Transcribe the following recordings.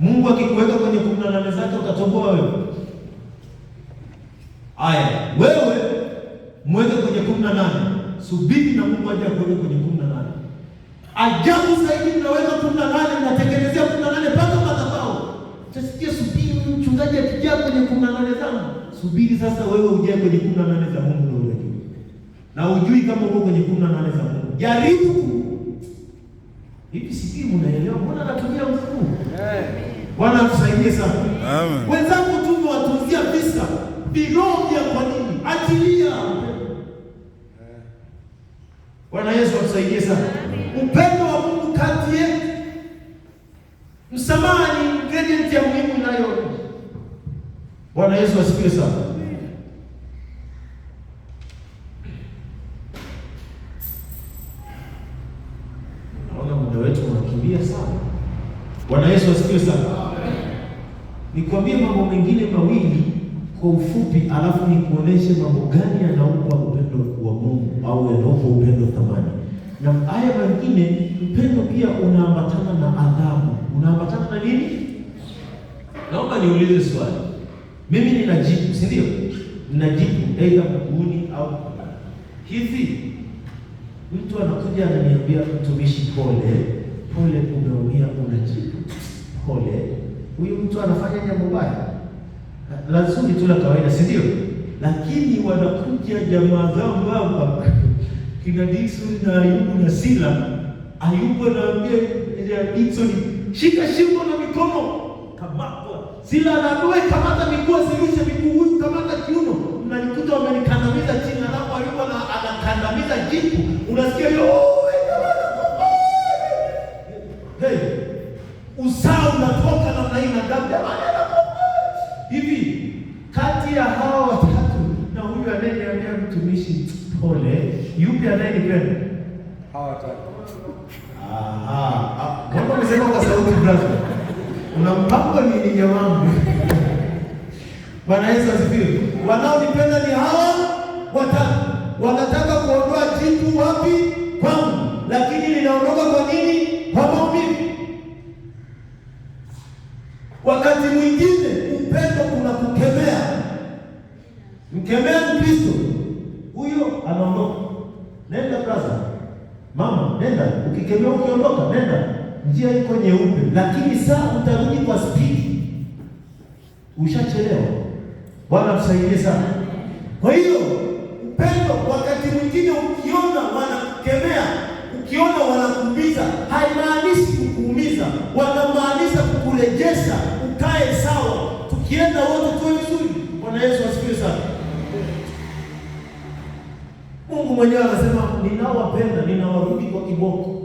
Mungu akikuweka kwenye 18 zake utatoboa wewe? Aya, wewe mweke kwenye 18. Subiri na Mungu aje akuweke kwenye 18. Ajabu zaidi, mnaweka 18, mnatekelezea 18 mpaka madhabahu. Utasikia subiri mchungaji akijaa kwenye 18 zangu. Subiri sasa wewe ujae kwenye 18 za Mungu ndio unajua. Na ujui kama uko kwenye 18 za Mungu. Jaribu. Hivi sisi mnaelewa mbona anatumia mfumo? Bwana atusaidie sana. Amen. Wenzangu tumewatunzia visa viroho vya kwa nini? Achilia. Bwana Yesu atusaidie sana. Upendo wa Mungu kati yetu. Msamaha ni ingredient ya muhimu nayo. Bwana Yesu asifiwe sana. Naona muda wetu unakimbia sana. Bwana Yesu asifiwe sana. Nikwambie mambo mengine mawili kwa ufupi, alafu nikuoneshe mambo gani yanaupa upendo wa Mungu au yanaupa upendo thamani. Na haya mengine, upendo pia unaambatana na adhabu. Unaambatana na nini? Naomba niulize swali. Mimi ninajibu, si ndio? Ninajibu aidha mbinguni au hivi. Mtu anakuja ananiambia, mtumishi, pole umeumia, unajibu pole. Huyu mtu anafanya jambo baya. Lazima tu la kawaida, si ndio? Lakini wanakuja jamaa zao hapa kina Dickson na Ayubu na Sila. Ayubu anaambia Dickson, shika shingo na mikono, kamata. Sila anaambia kamata miguu, zirushe miguu, huyu kamata kiuno. Mnanikuta wamenikandamiza chini, alafu Ayubu anakandamiza jipu. Unasikia hiyo? Hey, usao unatoka namna hii na damu hivi. Kati ya hawa watatu na huyu anayeniambia mtumishi pole, yupi anayenipenda? Hawa watatu. Kama umesema kwa sauti brother, una mpango nini jamaa? Bwana Yesu asifiwe. Wanaonipenda ni hawa watatu. Wanataka kuondoa jipu wapi? Kwangu. Lakini linaondoka kwa nini? Kwa maumivu. Wakati mwingine upendo kuna kukemea. Mkemea Mkristo, huyo anaondoka. Nenda brother. Mama, nenda. Ukikemea ukiondoka, nenda. Njia iko nyeupe, lakini saa utarudi kwa spidi. Ushachelewa. Bwana tusaidie sana. Kwa hiyo upendo wakati mwingine ukiona wanakukemea, ukiona wanakuumiza, haimaanishi kukuumiza, wanamaanisha kukurejesha ukae sawa. Tukienda wote tuwe vizuri. Bwana Yesu asifiwe sana. Mungu mwenyewe anasema ninawapenda, ninawarudi kwa kiboko.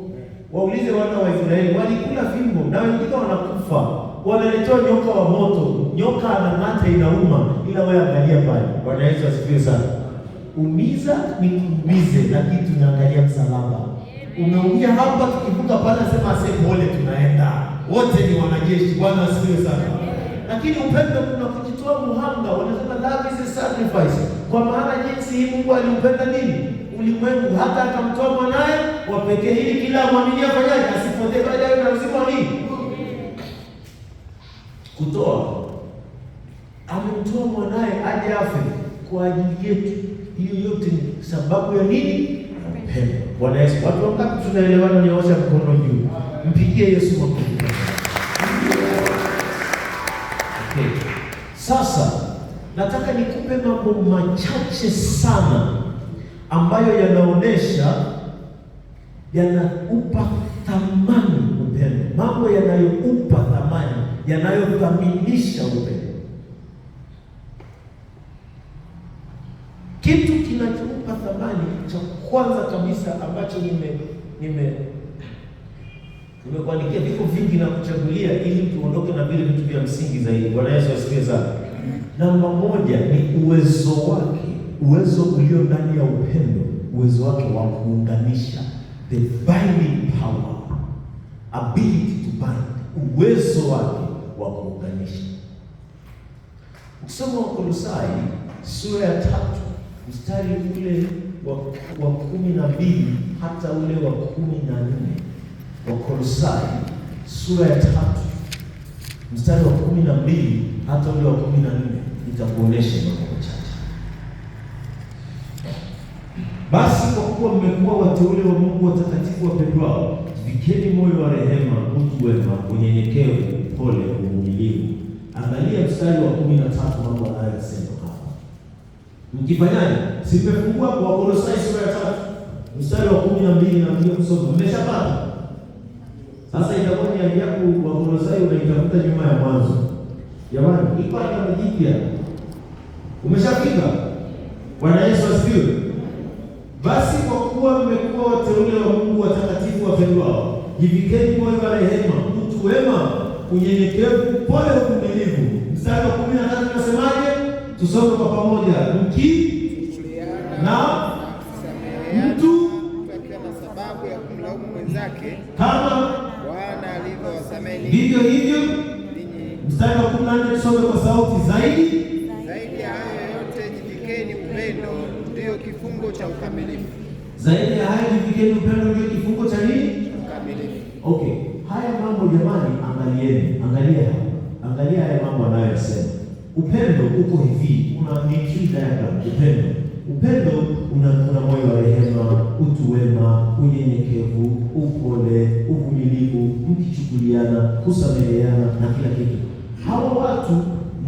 Waulize wana wa Israeli, walikula fimbo na wengine wanakufa. Wanaletewa nyoka wa moto. Nyoka anang'ata inauma, ila wewe angalia pale. Bwana Yesu asifiwe sana. Umiza ni kuumize, lakini tunaangalia msalaba. Umeumia hapa, tukivuka pale sema pole, tunaenda. Wote ni wanajeshi. Bwana asifiwe sana. Lakini upendo kuna kujitoa muhanga. Wanasema love is a sacrifice. Kwa maana jinsi Mungu aliupenda nini? Ulimwengu hata akamtoa mwanae wa pekee ili kila mwamini afanyaje? Asipotee bali awe na uzima wa nini? Kutoa. Amemtoa mwanae aje afe kwa ajili yetu. Hiyo yote ni sababu ya nini? Upendo. Bwana Yesu. Watu wangapi tunaelewana? Nyoosha mkono juu. Mpigie Yesu makofi. Okay. Sasa nataka nikupe mambo machache sana ambayo yanaonesha yanaupa thamani upendo. Mambo yanayoupa thamani, yanayothaminisha upendo. Kitu kinachoupa thamani cha kwanza kabisa ambacho nimekuandikia viko vingi na kuchagulia ili tuondoke na vile vitu vya msingi zaidi. Bwana Yesu asifiwe sana. Namba moja ni uwezo wake, uwezo ulio ndani ya upendo, uwezo wake wa kuunganisha, the binding power, ability to bind, uwezo wake wa kuunganisha. Ukisoma Wakolosai sura ya 3 mstari ule wa 12 hata ule wa 14, Wakolosai sura ya 3 mstari wa 12 hata ule wa 14 nitakuonesha mambo machache. Basi kwa kuwa mmekuwa wateule wa Mungu watakatifu wapendwao, jivikeni moyo wa rehema, utu wema, unyenyekevu, pole, uvumilivu. Angalia mstari wa 13 mambo anayosema hapa. Mkifanyaje? Simefungua kwa Wakolosai sura ya 3 mstari wa 12 na mlio kusoma. Mmeshapata? Sasa itakuwa ni ajabu Wakolosai unaitafuta nyuma ya Mwanzo. Jamani, iko hata jipya. Umeshafika? Bwana Yesu asifiwe. Basi kwa kuwa mmekuwa wateule wa Mungu watakatifu wapendwao, jivikeni moyo wa rehema, utu wema, unyenyekevu, pole, uvumilivu. Mstari wa 13 unasemaje? Tusome kwa pamoja. Na mtu akiwa na sababu ya kumlaumu mwenzake, kama Bwana alivyowasamehe, vivyo hivyo. Mstari wa 14 tusome kwa sauti. Zaidi ya hayo yote jivikeni upendo, ndio kifungo cha ukamilifu. Zaidi ya hayo jivikeni upendo, ndio kifungo cha nini? Ukamilifu. Okay, haya mambo jamani, angalia haya mambo anayosema. Upendo uko hivi, una tree diagram. Upendo una moyo wa rehema, utu wema, unyenyekevu, upole, uvumilivu, mkichukuliana, kusameheana na kila kitu. Hawa watu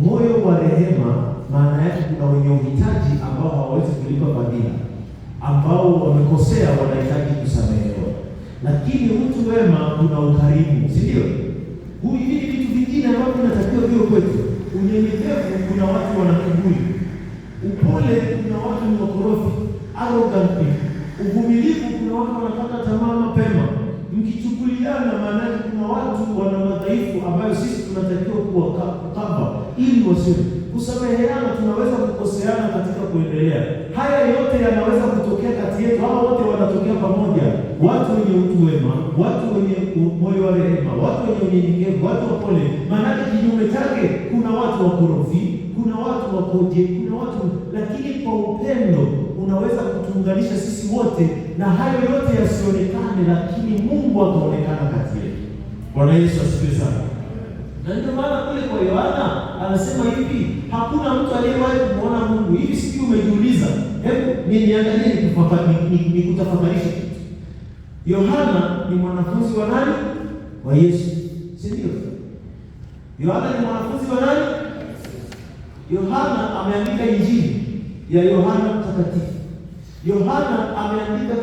moyo wa rehema, maana yake kuna wenye uhitaji ambao hawawezi kulipa fadhila, ambao wamekosea, wanahitaji kusamehewa. Lakini utu wema kuna ukarimu, si ndio? Hivi vitu vingine ambavyo vinatakiwa vio kwetu. Unyenyekevu kuna watu wana kiburi. Upole kuna watu ni wakorofi, arrogant. Uvumilivu kuna watu wanapata tamaa mapema. Mkichukuliana, maana yake kuna watu wana madhaifu ambayo sisi tunatakiwa kuwakaba ili wasiwe. Kusameheana, tunaweza kukoseana katika kuendelea. Haya yote yanaweza kutokea kati yetu. Hawa wote wanatokea pamoja. Watu wenye utu wema, watu wenye moyo wa rehema, watu wenye unyenyekevu, watu wapole. Maana kinyume chake kuna watu wakorofi, kuna watu wakoje, kuna watu, lakini kwa upendo unaweza kutuunganisha sisi wote, na hayo yote yasionekane, lakini Mungu akaonekana kati yetu. Bwana Yesu asifiwe sana. Na ndio maana kule kwa Yohana anasema hivi, hakuna mtu aliyewahi kumwona Mungu. Hivi sijui umejiuliza? Hebu niangalie nikutafakarishe kitu. Yohana ni mwanafunzi wa nani? Wa Yesu, si ndio? Yohana ni mwanafunzi wa nani? Yohana ameandika Injili ya Yohana Mtakatifu. Yohana ameandika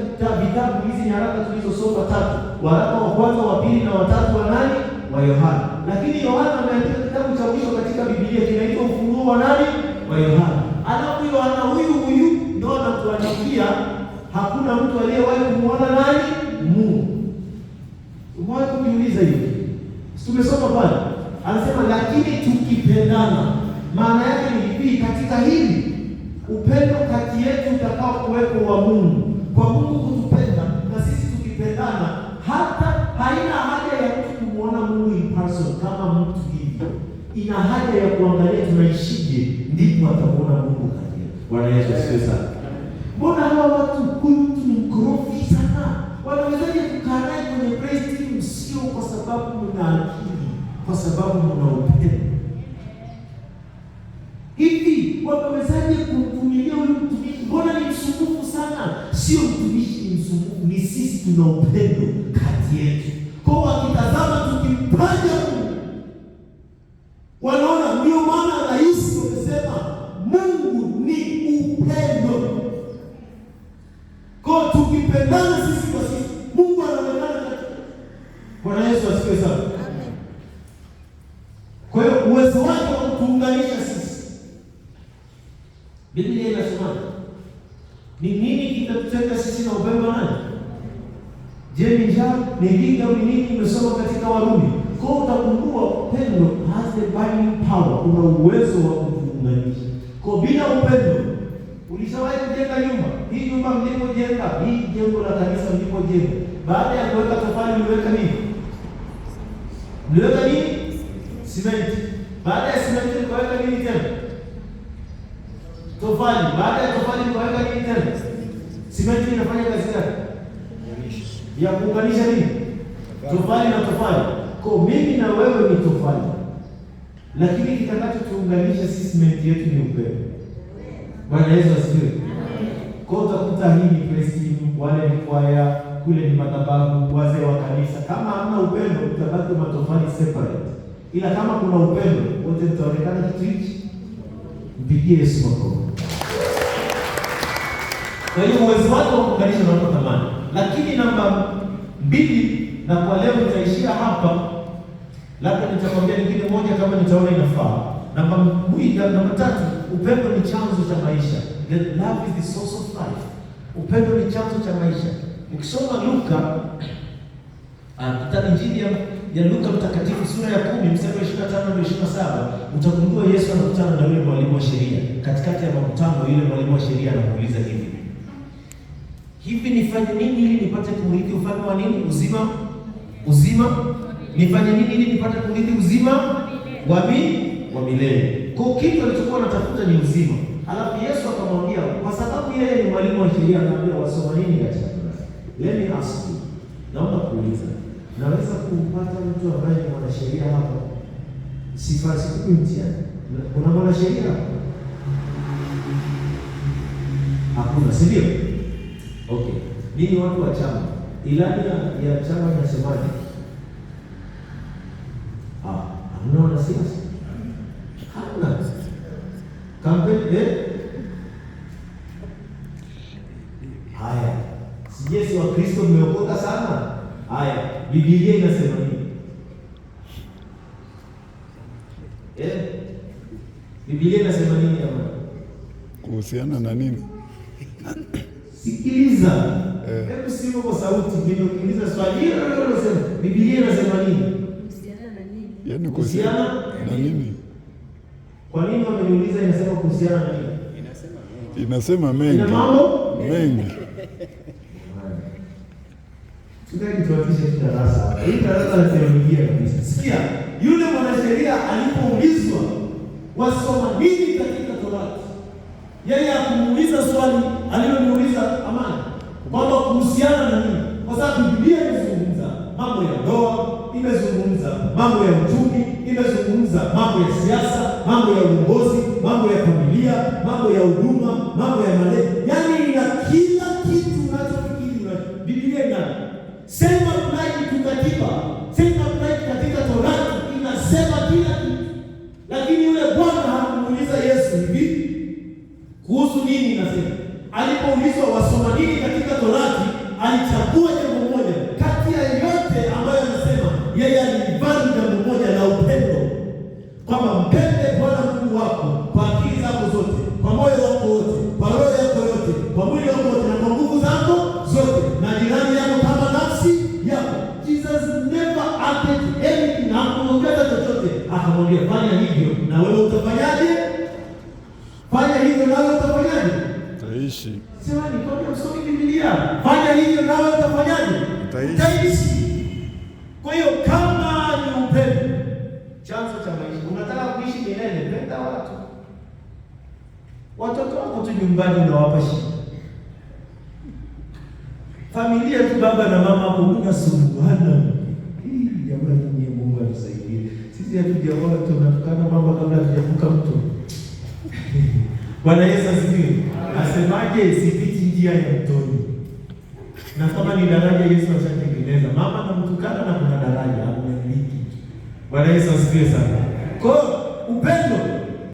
vitabu hizi nyaraka tulizosoma 3, waraka wa kwanza, wa pili na watatu wa nani? Wa Yohana. Lakini Yohana ameandika kitabu cha mwisho katika Biblia kinaitwa Ufunuo wa nani? Wa Yohana. Alafu Yohana huyu ndio anatuandikia, hakuna mtu aliyewahi kumwona nani? Mungu. Umewahi kujiuliza hiyo? Tumesoma pale. Anasema lakini tukipendana. Maana yake ni hivi, katika hili upendo kati yetu utakao kuwepo wa Mungu. Kwa Mungu kutupenda na sisi tukipendana, hata haina haja ya mtu kumwona Mungu in person kama mtu hivi. Ina haja ya kuangalia tunaishije, ndipo atamuona Mungu kati yetu. Bwana Yesu asifiwe sana. Mbona hawa watu, huyu mtu ni mkorofi sana, wanawezaje kukaa naye kwenye praise team? Sio kwa sababu mna akili, kwa sababu mna upendo. Hivi wamewezaje kumvumilia huyu mtumishi? Mbona ni msumbufu sana? Sio mtumishi ni msumbufu, ni sisi tuna upendo kati yetu. Kwa wakitazama tukimpanja Mungu, wanaona. Ndio maana rais wamesema Mungu ni upendo. Kwa tukipendana sisi kwa sisi, Mungu anaonekana katika. Bwana Yesu asifiwe sana. Kwa hiyo uwezo wake wa kutuunganisha sisi, Biblia inasema ni nini kitatutenga sisi na upendo wa nani? Je, ni njaa, ni giga au ni nini? Umesoma katika Warumi. Kwa hiyo utagundua upendo has the binding power, una uwezo wa kutuunganisha. Kwa bila upendo, ulishawahi kujenga nyumba? Hii nyumba mlipojenga, hii jengo la kanisa mlipojenga, baada ya kuweka tofali mliweka nini? Mliweka nini? Simenti. Baada ya simenti mkaweka nini tena? Tofali. Baada ya tofali mkaweka nini tena? Simenti inafanya kazi gani? Ya kuunganisha nini? Tofali na tofali. Kwa mimi na wewe ni tofali. lakini kitakachotuunganisha sisi menti yetu ni upendo. Bwana Yesu asifiwe. Kwa utakuta hii ni presi, wale ni kwaya, kule ni madhabahu, wazee wa kanisa. Kama hamna upendo, utabaki matofali separate. Ila kama kuna upendo, wote mtaonekana kitu hichi. Mpigie Yesu makofi. Kwa hiyo uwezo wake wa kuunganisha na watu tamani. Lakini namba 2, na kwa leo nitaishia hapa. Labda nitakwambia nyingine moja kama nitaona inafaa. Namba 3, upendo ni chanzo cha maisha. Love is the source of life. Upendo ni chanzo cha maisha. Ukisoma Luka, Injili ya Luka mtakatifu sura ya 10 mstari wa 25 na 27, utagundua Yesu anakutana na yule mwalimu wa sheria. Katikati ya makutano, yule mwalimu wa sheria anamuuliza hivi nifanye nini ili nipate kurithi ufalme wa nini? Uzima. Nifanye nini ili nipate kurithi uzima wa milele? Kwa kitu alichokuwa anatafuta ni uzima. Alafu Yesu akamwambia, kwa sababu yeye ni mwalimu wa sheria, anaambia wasoma nini katika Biblia? Let me ask you. Naomba kuuliza. Naweza kumpata mtu ambaye ni mwanasheria hapa? Sifasi mtihani. Kuna mwanasheria hapa? Hakuna, si ndio? Okay. Ninyi watu wa chama, ilani ya chama inasemaje? Hamna wanasiasa? Hamna. Kampeni haya. Sijesi wa Kristo mmeokoka sana. Haya, Biblia inasema nini? Biblia inasema nini jamani? Kuhusiana na nini? Sikiliza. Hebu sema kwa sauti, nimesikiliza swali hilo unasema. Biblia inasema nini? Kuhusiana na nini? Yaani kuhusiana na nini? Kwa nini wameniuliza inasema kuhusiana na nini? Inasema mengi. Ina mambo mengi. Tunataka tuwatishe darasa. Hii darasa la teolojia kabisa. Sikia, yule mwanasheria alipoulizwa wasoma nini katika Torati, yeye akumuuliza swali alilomuuliza Amani kwamba kuhusiana na nini, kwa sababu Biblia imezungumza mambo ya ndoa, imezungumza mambo ya uchumi, imezungumza mambo ya siasa, mambo ya uongozi, mambo ya familia, mambo ya huduma, mambo ya malezi. Yaani ina kila kitu unachofikiri. Biblia ina sema tunaji katiba, sema tunaji katika Torati, inasema kila kitu. Lakini yule Bwana hakuuliza Yesu hivi kuhusu nini inasema. Alipoulizwa wasoma nini katika Torati, alichagua jambo moja kati ya yote ambayo anasema. Yeye alibali jambo moja la upendo, kwamba mpende Bwana Mungu wako kwa akili zako zote, kwa moyo wako wote, kwa roho yako yote, kwa mwili wako wote, na kwa nguvu zako zote, na jirani yako kama nafsi yako. Jesus never added anything, hakuongeza chochote. Akamwambia fanya hivyo na wewe utafanyaje? Fanya hivyo na wewe utafanyaje? Utaishi. Sema ni kwa msomi Biblia. Fanya hivyo na wewe utafanyaje? Utaishi. Kwa hiyo kama ni upendo chanzo cha maisha, unataka kuishi milele, penda watu. Watoto wako tu nyumbani unawapa shida. Familia tu, baba na mama hapo unasumbuana. Jamani, ni Mungu atusaidie. Sisi hatujaoa tunatukana mama kabla hatujavuka mto. Bwana Yesu asifiwe. Asemaje? Sipiti njia ya mtoni. Na kama ni daraja Yesu ashatengeneza. Mama anamtukana na kuna daraja hapo. Bwana Yesu asifiwe sana. Kwa upendo